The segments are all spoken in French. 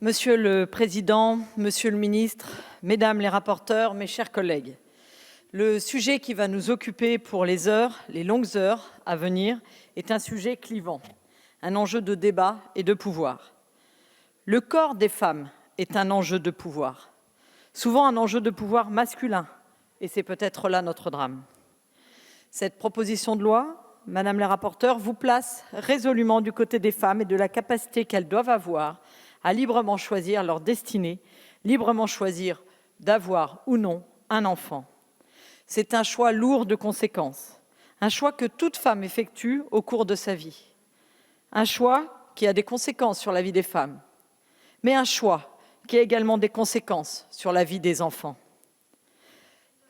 Monsieur le Président, Monsieur le Ministre, Mesdames les rapporteurs, mes chers collègues, le sujet qui va nous occuper pour les longues heures à venir, est un sujet clivant, un enjeu de débat et de pouvoir. Le corps des femmes est un enjeu de pouvoir, souvent un enjeu de pouvoir masculin, et c'est peut-être là notre drame. Cette proposition de loi, Madame la rapporteure, vous place résolument du côté des femmes et de la capacité qu'elles doivent avoir à librement choisir leur destinée, librement choisir d'avoir ou non un enfant. C'est un choix lourd de conséquences, un choix que toute femme effectue au cours de sa vie, un choix qui a des conséquences sur la vie des femmes, mais un choix qui a également des conséquences sur la vie des enfants.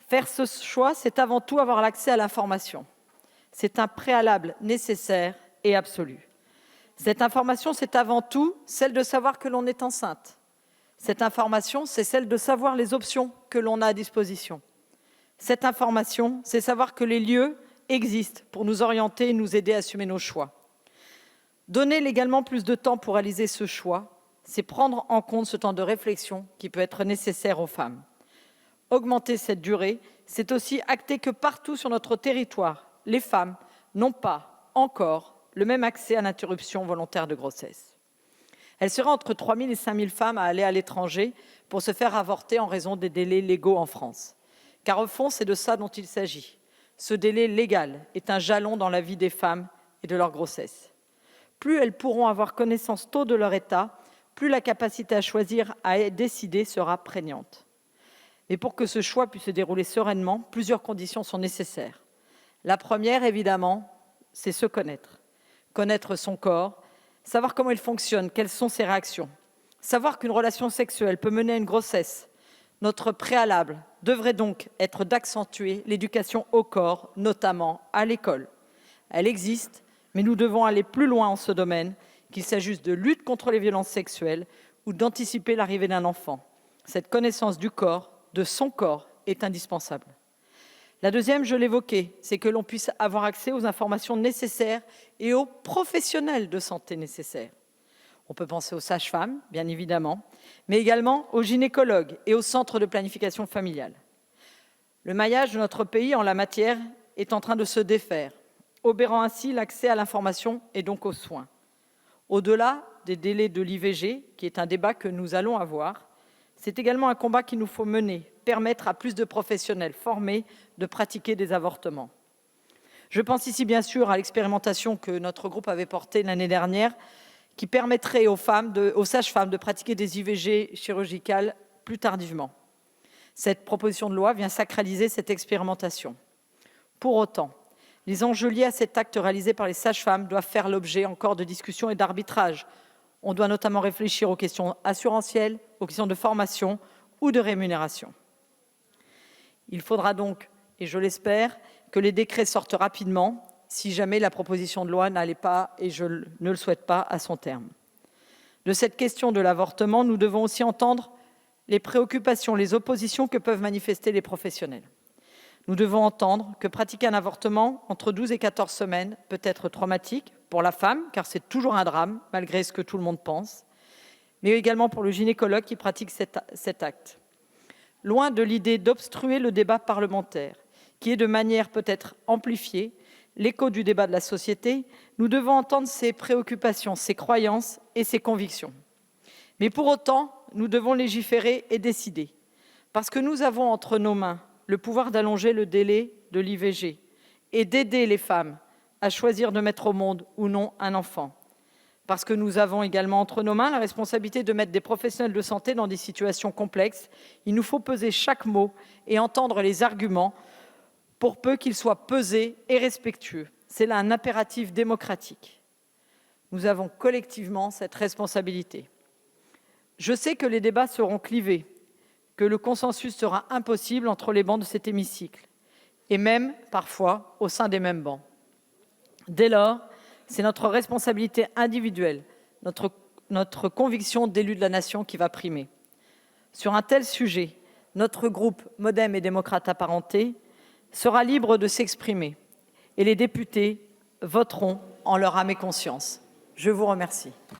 Faire ce choix, c'est avant tout avoir l'accès à l'information. C'est un préalable nécessaire et absolu. Cette information, c'est avant tout celle de savoir que l'on est enceinte. Cette information, c'est celle de savoir les options que l'on a à disposition. Cette information, c'est savoir que les lieux existent pour nous orienter et nous aider à assumer nos choix. Donner légalement plus de temps pour réaliser ce choix, c'est prendre en compte ce temps de réflexion qui peut être nécessaire aux femmes. Augmenter cette durée, c'est aussi acter que partout sur notre territoire, les femmes n'ont pas encore le même accès à l'interruption volontaire de grossesse. Elle sera entre 3 000 et 5 000 femmes à aller à l'étranger pour se faire avorter en raison des délais légaux en France. Car au fond, c'est de ça dont il s'agit. Ce délai légal est un jalon dans la vie des femmes et de leur grossesse. Plus elles pourront avoir connaissance tôt de leur état, plus la capacité à choisir, à décider sera prégnante. Mais pour que ce choix puisse se dérouler sereinement, plusieurs conditions sont nécessaires. La première, évidemment, c'est se connaître. Connaître son corps, savoir comment il fonctionne, quelles sont ses réactions. Savoir qu'une relation sexuelle peut mener à une grossesse. Notre préalable devrait donc être d'accentuer l'éducation au corps, notamment à l'école. Elle existe, mais nous devons aller plus loin en ce domaine, qu'il s'agisse de lutte contre les violences sexuelles ou d'anticiper l'arrivée d'un enfant. Cette connaissance du corps, de son corps, est indispensable. La deuxième, je l'évoquais, c'est que l'on puisse avoir accès aux informations nécessaires et aux professionnels de santé nécessaires. On peut penser aux sages-femmes, bien évidemment, mais également aux gynécologues et aux centres de planification familiale. Le maillage de notre pays en la matière est en train de se défaire, obérant ainsi l'accès à l'information et donc aux soins. Au-delà des délais de l'IVG, qui est un débat que nous allons avoir, c'est également un combat qu'il nous faut mener, permettre à plus de professionnels formés de pratiquer des avortements. Je pense ici bien sûr à l'expérimentation que notre groupe avait portée l'année dernière, qui permettrait aux sages-femmes de pratiquer des IVG chirurgicales plus tardivement. Cette proposition de loi vient sacraliser cette expérimentation. Pour autant, les enjeux liés à cet acte réalisé par les sages-femmes doivent faire l'objet encore de discussions et d'arbitrages. On doit notamment réfléchir aux questions assurantielles, aux questions de formation ou de rémunération. Il faudra donc, et je l'espère, que les décrets sortent rapidement si jamais la proposition de loi n'allait pas, et je ne le souhaite pas, à son terme. De cette question de l'avortement, nous devons aussi entendre les préoccupations, les oppositions que peuvent manifester les professionnels. Nous devons entendre que pratiquer un avortement entre 12 et 14 semaines peut être traumatique pour la femme, car c'est toujours un drame, malgré ce que tout le monde pense, mais également pour le gynécologue qui pratique cet acte. Loin de l'idée d'obstruer le débat parlementaire, qui est de manière peut-être amplifiée, l'écho du débat de la société, nous devons entendre ses préoccupations, ses croyances et ses convictions. Mais pour autant, nous devons légiférer et décider, parce que nous avons entre nos mains le pouvoir d'allonger le délai de l'IVG et d'aider les femmes à choisir de mettre au monde ou non un enfant. Parce que nous avons également entre nos mains la responsabilité de mettre des professionnels de santé dans des situations complexes. Il nous faut peser chaque mot et entendre les arguments pour peu qu'ils soient pesés et respectueux. C'est là un impératif démocratique. Nous avons collectivement cette responsabilité. Je sais que les débats seront clivés, que le consensus sera impossible entre les bancs de cet hémicycle, et même, parfois, au sein des mêmes bancs. Dès lors, c'est notre responsabilité individuelle, notre conviction d'élus de la nation qui va primer. Sur un tel sujet, notre groupe Modem et démocrates apparentés sera libre de s'exprimer et les députés voteront en leur âme et conscience. Je vous remercie.